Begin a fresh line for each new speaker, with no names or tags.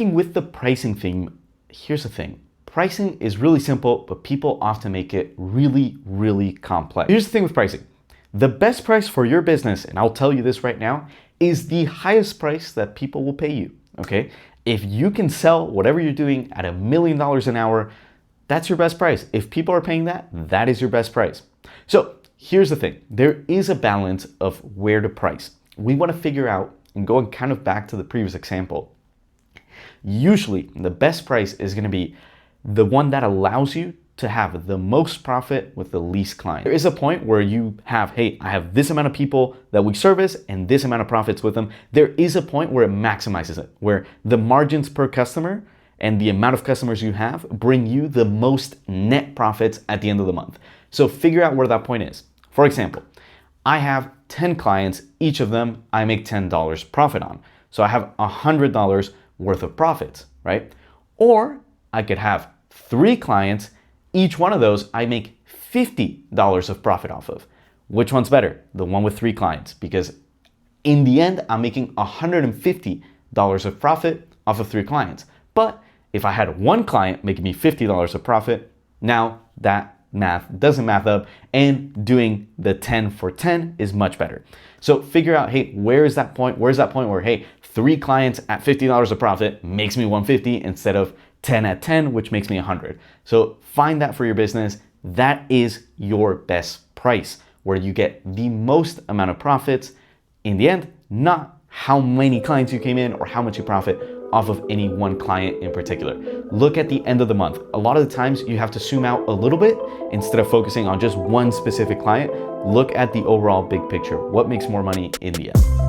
With the pricing theme, here's the thing. Pricing is really simple, but people often make it really, really complex. Here's the thing with pricing. The best price for your business, and I'll tell you this right now, is the highest price that people will pay you, okay? If you can sell whatever you're doing at $1 million an hour, that's your best price. If people are paying that, that is your best price. So here's the thing. There is a balance of where to price. We want to figure out, and going kind of back to the previous example, usually the best price is going to be the one that allows you to have the most profit with the least client. There is a point where you have, hey, I have this amount of people that we service and this amount of profits with them. There is a point where it maximizes it, where the margins per customer and the amount of customers you have bring you the most net profits at the end of the month. So figure out where that point is. For example, I have 10 clients, each of them I make $10 profit on. So I have $100 worth of profits, right? Or I could have 3 clients, each one of those I make $50 of profit off of. Which one's better? The one with 3 clients, because in the end, I'm making $150 of profit off of 3 clients. But if I had 1 client making me $50 of profit, now that math doesn't math up, and doing the 10 for 10 is much better. So figure out, hey, where is that point? Where's that point where, hey, 3 clients at $50 of profit makes me $150 instead of 10 at 10, which makes me $100. So find that for your business. That is your best price, where you get the most amount of profits in the end, not how many clients you came in or how much you profit off of any one client in particular. Look at the end of the month. A lot of the times you have to zoom out a little bit instead of focusing on just one specific client. Look at the overall big picture. What makes more money in the end?